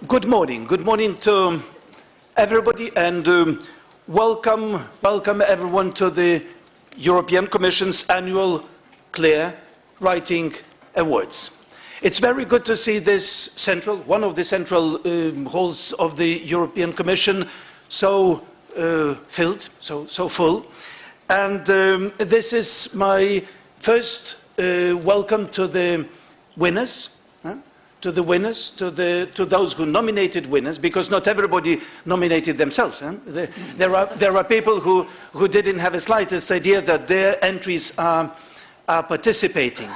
Good morning to everybody, and welcome everyone to the European Commission's annual Clear Writing Awards. It's very good to see this one of the central halls of the European Commission so filled, so full. And this is my first welcome to the winners. To those who nominated winners, because not everybody nominated themselves. There are people who didn't have the slightest idea that their entries are participating.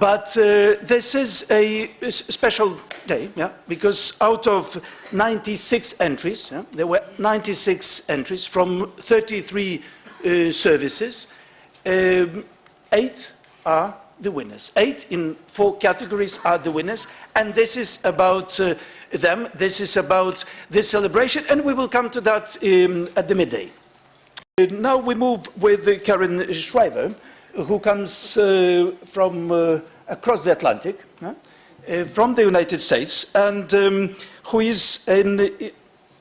But this is a special day, because out of 96 entries, there were 96 entries from 33 services, 8 are the winners. 8 in 4 categories are the winners, and this is about them. This is about this celebration, and we will come to that at the midday. Now we move with Karen Schriver, who comes from across the Atlantic, from the United States, and who is an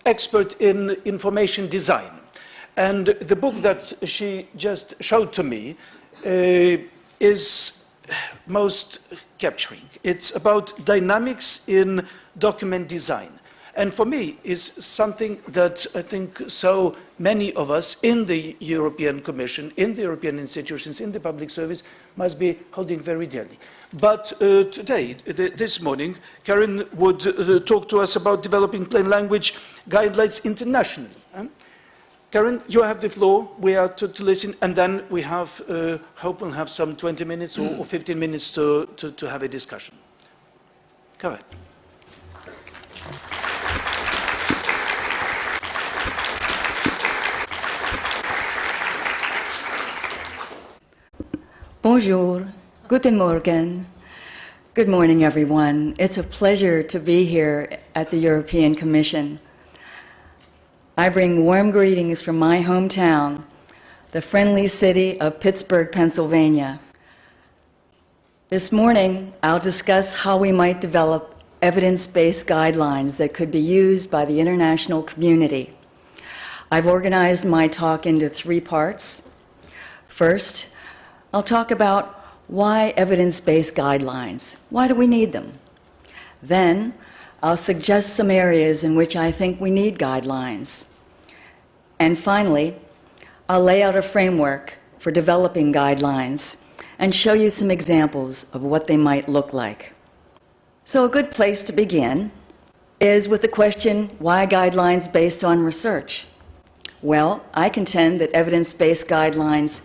expert in information design. And the book that she just showed to me is most capturing. It's about dynamics in document design. And for me, is something that I think so many of us in the European Commission, in the European institutions, in the public service, must be holding very dearly. But today, this morning, Karen would talk to us about developing plain language guidelines internationally. Karen, you have the floor. We are to listen, and then we have, hope we'll have some 20 minutes or 15 minutes to have a discussion. Go ahead. Bonjour, guten Morgen. Good morning, everyone. It's a pleasure to be here at the European Commission. I bring warm greetings from my hometown, the friendly city of Pittsburgh, Pennsylvania. This morning, I'll discuss how we might develop evidence-based guidelines that could be used by the international community. I've organized my talk into 3 parts. First, I'll talk about why evidence-based guidelines. Why do we need them? Then, I'll suggest some areas in which I think we need guidelines. And finally, I'll lay out a framework for developing guidelines and show you some examples of what they might look like. So a good place to begin is with the question, why guidelines based on research? Well, I contend that evidence-based guidelines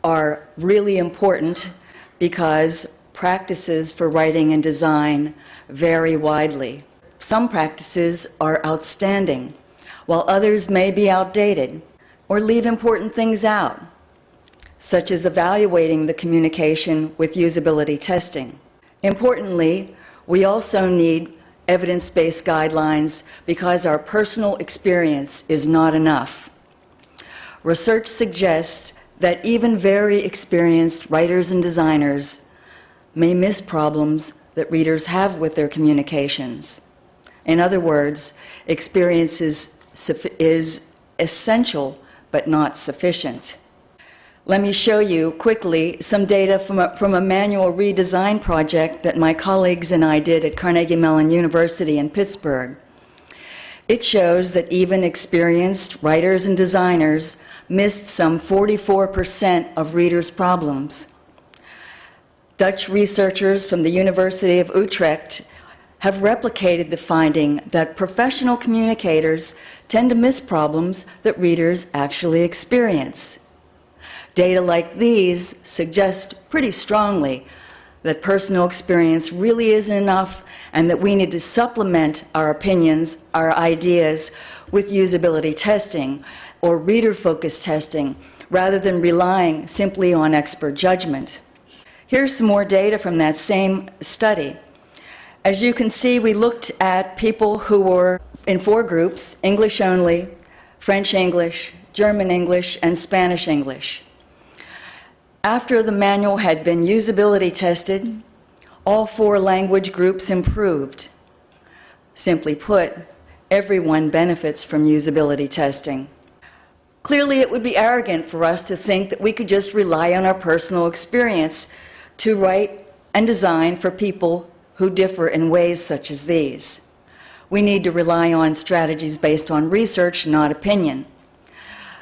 are really important because practices for writing and design vary widely. Some practices are outstanding, while others may be outdated or leave important things out, such as evaluating the communication with usability testing. Importantly, we also need evidence-based guidelines because our personal experience is not enough. Research suggests that even very experienced writers and designers may miss problems that readers have with their communications. In other words, experience is essential but not sufficient. Let me show you quickly some data from a manual redesign project that my colleagues and I did at Carnegie Mellon University in Pittsburgh. It shows that even experienced writers and designers missed some 44% of readers' problems. Dutch researchers from the University of Utrecht have replicated the finding that professional communicators tend to miss problems that readers actually experience. Data like these suggest pretty strongly that personal experience really isn't enough and that we need to supplement our opinions, our ideas, with usability testing or reader-focused testing rather than relying simply on expert judgment. Here's some more data from that same study. As you can see, we looked at people who were in 4 groups: English only, French English, German English, and Spanish English. After the manual had been usability tested, all 4 language groups improved. Simply put, everyone benefits from usability testing. Clearly, it would be arrogant for us to think that we could just rely on our personal experience to write and design for people who differ in ways such as these. We need to rely on strategies based on research, not opinion.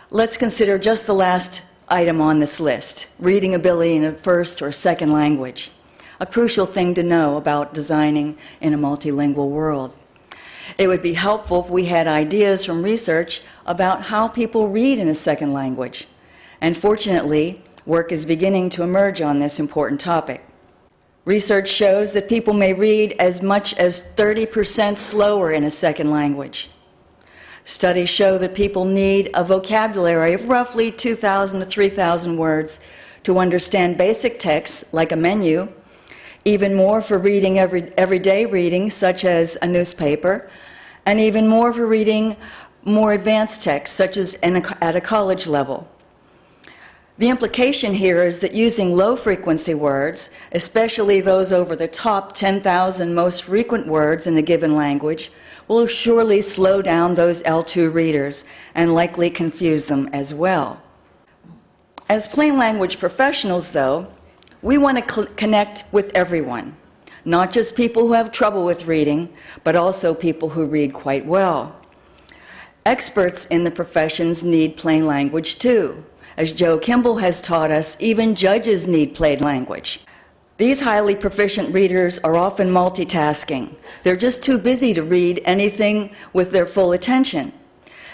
Let's consider just the last item on this list, reading ability in a first or second language, a crucial thing to know about designing in a multilingual world. It would be helpful if we had ideas from research about how people read in a second language. And fortunately, work is beginning to emerge on this important topic. Research shows that people may read as much as 30% slower in a second language. Studies show that people need a vocabulary of roughly 2,000 to 3,000 words to understand basic texts like a menu, even more for reading everyday reading such as a newspaper, and even more for reading more advanced texts such as at a college level. The implication here is that using low-frequency words, especially those over the top 10,000 most frequent words in a given language, will surely slow down those L2 readers and likely confuse them as well. As plain language professionals, though, we want to connect with everyone, not just people who have trouble with reading, but also people who read quite well. Experts in the professions need plain language too. As Joe Kimball has taught us, even judges need plain language. These highly proficient readers are often multitasking. They're just too busy to read anything with their full attention.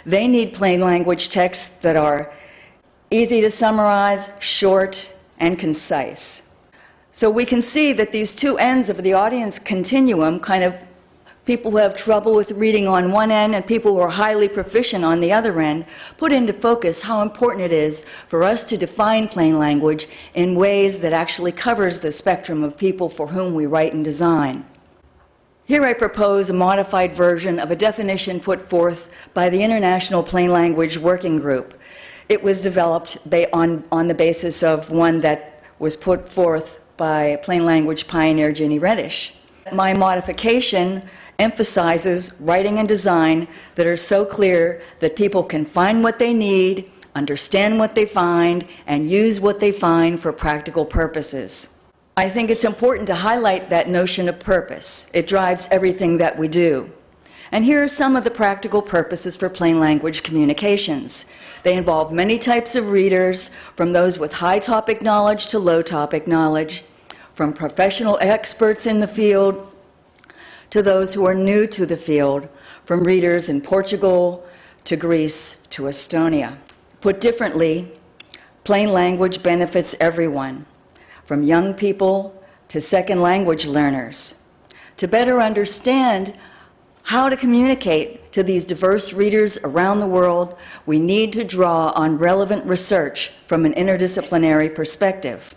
They need plain language texts that are easy to summarize, short, and concise. So we can see that these two ends of the audience continuum, kind of people who have trouble with reading on one end and people who are highly proficient on the other end, put into focus how important it is for us to define plain language in ways that actually covers the spectrum of people for whom we write and design. Here I propose a modified version of a definition put forth by the International Plain Language Working Group. It was developed on the basis of one that was put forth by plain language pioneer Ginny Reddish. My modification emphasizes writing and design that are so clear that people can find what they need, understand what they find, and use what they find for practical purposes. I think it's important to highlight that notion of purpose. It drives everything that we do. And here are some of the practical purposes for plain language communications. They involve many types of readers, from those with high topic knowledge to low topic knowledge, from professional experts in the field to those who are new to the field, from readers in Portugal to Greece to Estonia. Put differently, plain language benefits everyone, from young people to second language learners. To better understand how to communicate to these diverse readers around the world, we need to draw on relevant research from an interdisciplinary perspective.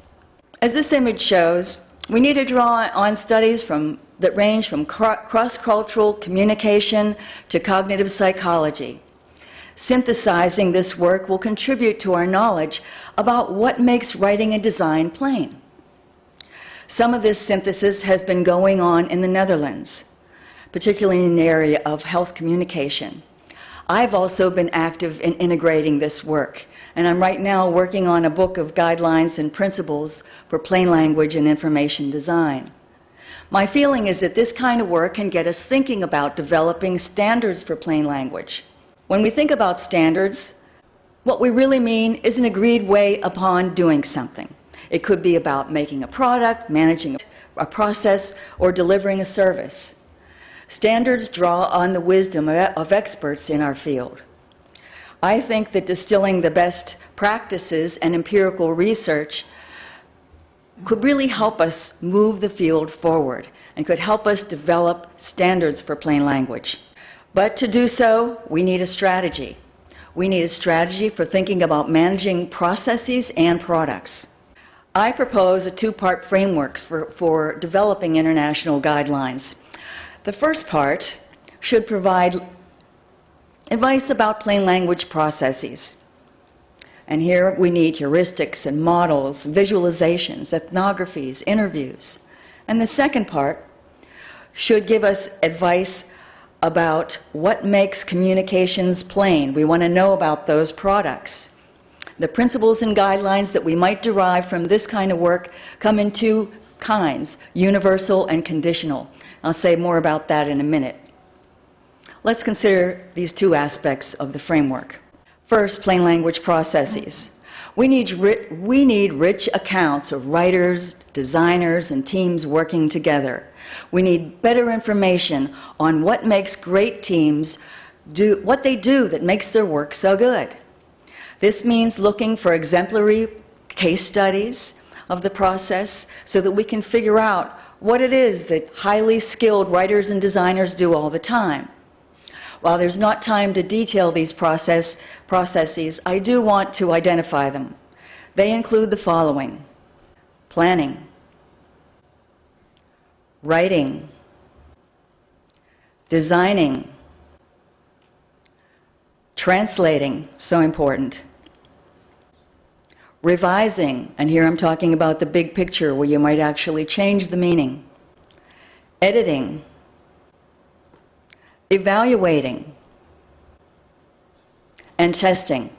As this image shows, we need to draw on studies that range from cross-cultural communication to cognitive psychology. Synthesizing this work will contribute to our knowledge about what makes writing and design plain. Some of this synthesis has been going on in the Netherlands, particularly in the area of health communication. I've also been active in integrating this work, and I'm right now working on a book of guidelines and principles for plain language and information design. My feeling is that this kind of work can get us thinking about developing standards for plain language. When we think about standards, what we really mean is an agreed way upon doing something. It could be about making a product, managing a process, or delivering a service. Standards draw on the wisdom of experts in our field. I think that distilling the best practices and empirical research could really help us move the field forward and could help us develop standards for plain language. But to do so, we need a strategy. We need a strategy for thinking about managing processes and products. I propose a two-part framework for developing international guidelines. The first part should provide advice about plain language processes. And here we need heuristics and models, visualizations, ethnographies, interviews. And the second part should give us advice about what makes communications plain. We want to know about those products. The principles and guidelines that we might derive from this kind of work come in two kinds, universal and conditional. I'll say more about that in a minute. Let's consider these two aspects of the framework. First, plain language processes. We need rich accounts of writers, designers, and teams working together. We need better information on what makes great teams do what they do that makes their work so good. This means looking for exemplary case studies of the process so that we can figure out what it is that highly skilled writers and designers do all the time. While there's not time to detail these processes, I do want to identify them. They include the following: planning, writing, designing, translating, so important, revising, and here I'm talking about the big picture where you might actually change the meaning, editing, evaluating, and testing.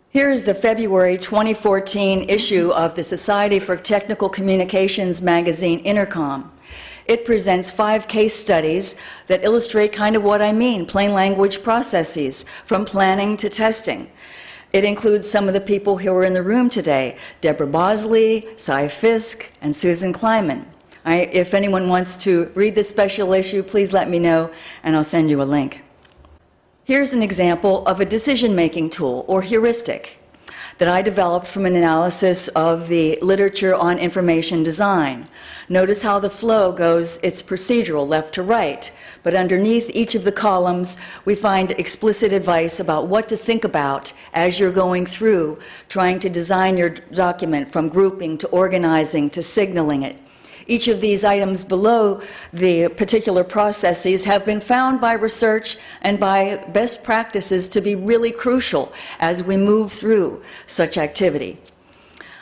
Here is the February 2014 issue of the Society for Technical Communications magazine, Intercom. It presents 5 case studies that illustrate kind of what I mean, plain language processes, from planning to testing. It includes some of the people who are in the room today, Deborah Bosley, Cy Fisk, and Susan Kleiman. If anyone wants to read this special issue, please let me know, and I'll send you a link. Here's an example of a decision-making tool, or heuristic, that I developed from an analysis of the literature on information design. Notice how the flow goes, it's procedural, left to right, but underneath each of the columns, we find explicit advice about what to think about as you're going through, trying to design your document, from grouping to organizing to signaling it. Each of these items below the particular processes have been found by research and by best practices to be really crucial as we move through such activity.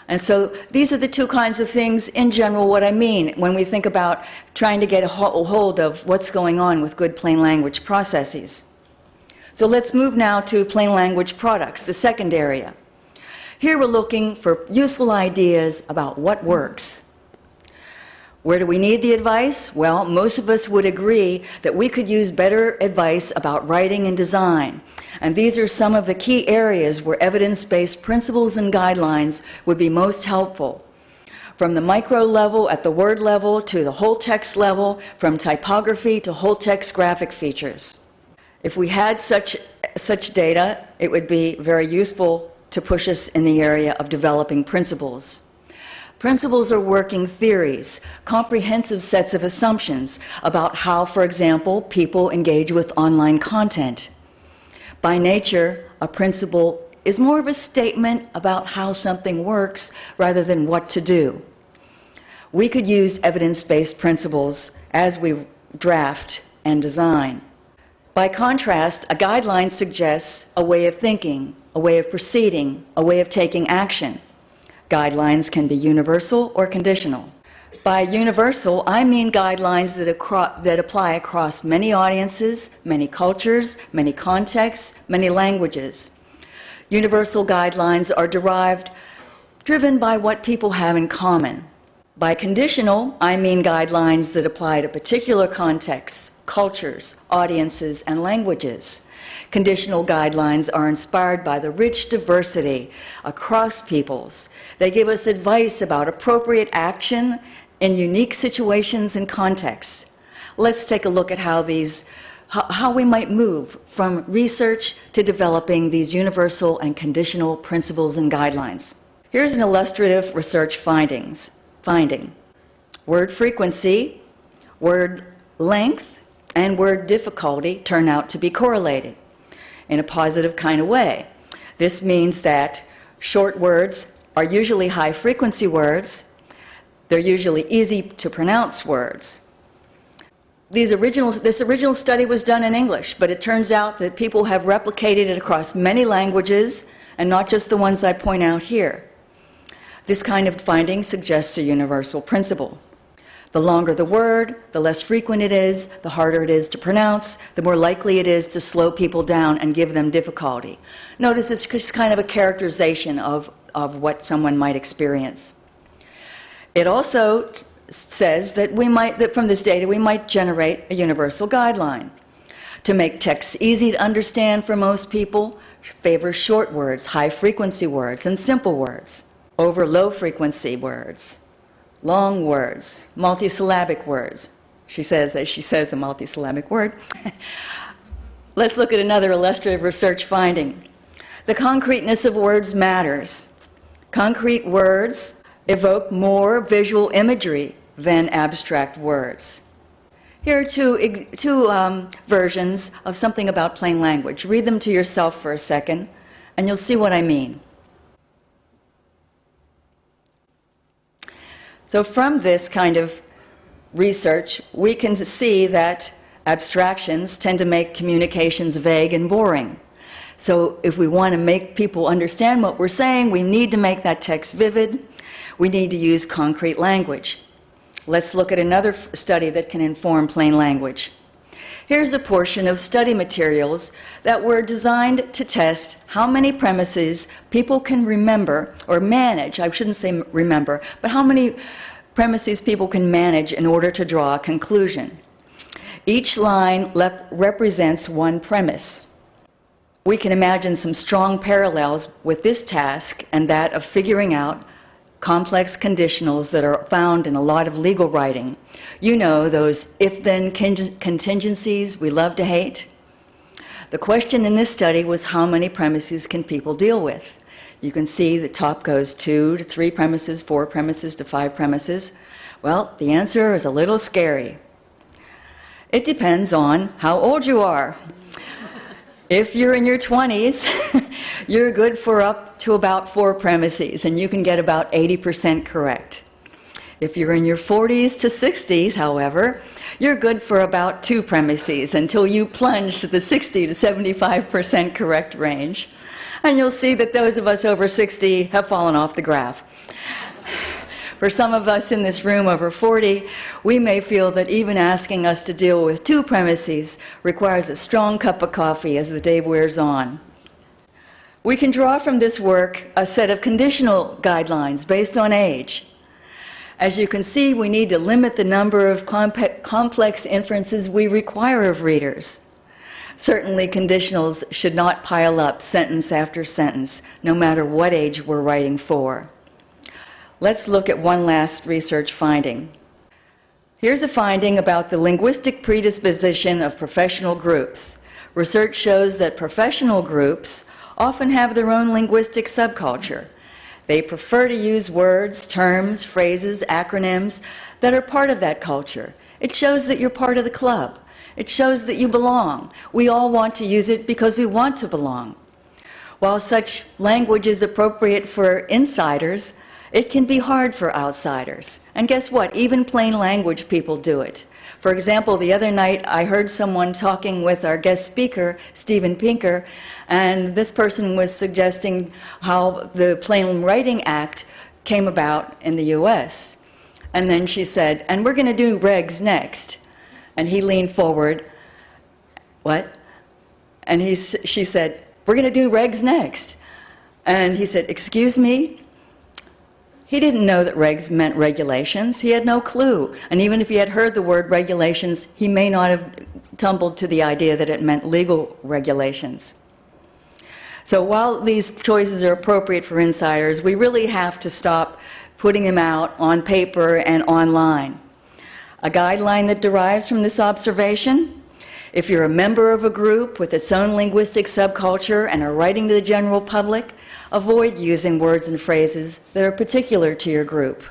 And so these are the two kinds of things in general what I mean when we think about trying to get a hold of what's going on with good plain language processes. So let's move now to plain language products, the second area. Here we're looking for useful ideas about what works. Where do we need the advice? Well, most of us would agree that we could use better advice about writing and design. And these are some of the key areas where evidence-based principles and guidelines would be most helpful. From the micro level, at the word level, to the whole text level, from typography to whole text graphic features. If we had such data, it would be very useful to push us in the area of developing principles. Principles are working theories, comprehensive sets of assumptions about how, for example, people engage with online content. By nature, a principle is more of a statement about how something works rather than what to do. We could use evidence-based principles as we draft and design. By contrast, a guideline suggests a way of thinking, a way of proceeding, a way of taking action. Guidelines can be universal or conditional. By universal, I mean guidelines that apply across many audiences, many cultures, many contexts, many languages. Universal guidelines are driven by what people have in common. By conditional, I mean guidelines that apply to particular contexts, cultures, audiences, and languages. Conditional guidelines are inspired by the rich diversity across peoples. They give us advice about appropriate action in unique situations and contexts. Let's take a look at how we might move from research to developing these universal and conditional principles and guidelines. Here's an illustrative research finding. Word frequency, word length, and word difficulty turn out to be correlated in a positive kind of way. This means that short words are usually high-frequency words. They're usually easy-to-pronounce words. This original study was done in English, but it turns out that people have replicated it across many languages, and not just the ones I point out here. This kind of finding suggests a universal principle. The longer the word, the less frequent it is, the harder it is to pronounce, the more likely it is to slow people down and give them difficulty. Notice it's just kind of a characterization of what someone might experience. It also says that that from this data we might generate a universal guideline. To make texts easy to understand for most people, favor short words, high-frequency words, and simple words over low-frequency words. Long words, multisyllabic words. She says, as she says, a multisyllabic word. Let's look at another illustrative research finding. The concreteness of words matters. Concrete words evoke more visual imagery than abstract words. Here are two versions of something about plain language. Read them to yourself for a second, and you'll see what I mean. So from this kind of research, we can see that abstractions tend to make communications vague and boring. So if we want to make people understand what we're saying, we need to make that text vivid. We need to use concrete language. Let's look at another study that can inform plain language. Here's a portion of study materials that were designed to test how many premises people can remember or manage. I shouldn't say remember, but how many premises people can manage in order to draw a conclusion. Each line represents one premise. We can imagine some strong parallels with this task and that of figuring out complex conditionals that are found in a lot of legal writing. You know, those if-then contingencies we love to hate. The question in this study was how many premises can people deal with? You can see the top goes 2 to 3 premises, 4 premises to 5 premises. Well, the answer is a little scary. It depends on how old you are. If you're in your 20s, you're good for up to about 4 premises, and you can get about 80% correct. If you're in your 40s to 60s, however, you're good for about 2 premises until you plunge to the 60 to 75% correct range. And you'll see that those of us over 60 have fallen off the graph. For some of us in this room over 40, we may feel that even asking us to deal with 2 premises requires a strong cup of coffee as the day wears on. We can draw from this work a set of conditional guidelines based on age. As you can see, we need to limit the number of complex inferences we require of readers. Certainly, conditionals should not pile up sentence after sentence, no matter what age we're writing for. Let's look at one last research finding. Here's a finding about the linguistic predisposition of professional groups. Research shows that professional groups often have their own linguistic subculture. They prefer to use words, terms, phrases, acronyms that are part of that culture. It shows that you're part of the club. It shows that you belong. We all want to use it because we want to belong. While such language is appropriate for insiders, it can be hard for outsiders. And guess what? Even plain language people do it. For example, the other night I heard someone talking with our guest speaker, Steven Pinker, and this person was suggesting how the Plain Writing Act came about in the US. And then she said, and we're going to do regs next. And he leaned forward. What? And she said, we're going to do regs next. And he said, excuse me? He didn't know that regs meant regulations. He had no clue. And even if he had heard the word regulations, he may not have tumbled to the idea that it meant legal regulations. So while these choices are appropriate for insiders, we really have to stop putting them out on paper and online. A guideline that derives from this observation: if you're a member of a group with its own linguistic subculture and are writing to the general public, avoid using words and phrases that are particular to your group.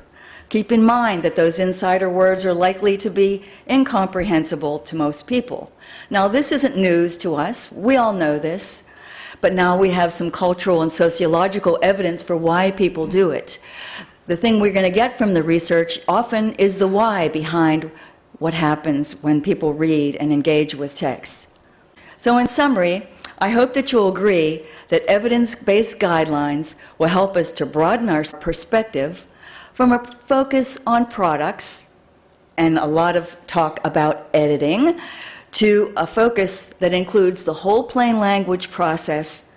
Keep in mind that those insider words are likely to be incomprehensible to most people. Now, this isn't news to us. We all know this. But now we have some cultural and sociological evidence for why people do it. The thing we're going to get from the research often is the why behind what happens when people read and engage with texts. So in summary, I hope that you'll agree that evidence-based guidelines will help us to broaden our perspective from a focus on products and a lot of talk about editing, to a focus that includes the whole plain language process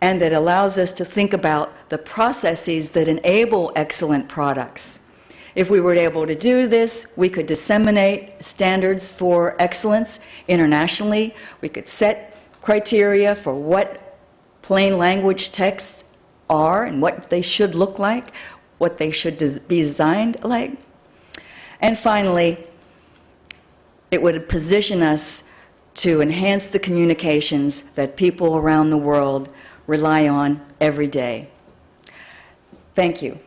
and that allows us to think about the processes that enable excellent products. If we were able to do this, we could disseminate standards for excellence internationally. We could set criteria for what plain language texts are and what they should look like, what they should be designed like. And finally, it would position us to enhance the communications that people around the world rely on every day. Thank you.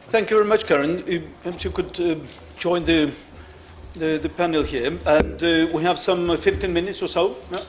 Thank you very much, Karen. Perhaps you could join the panel here. And we have some 15 minutes or so. Yeah?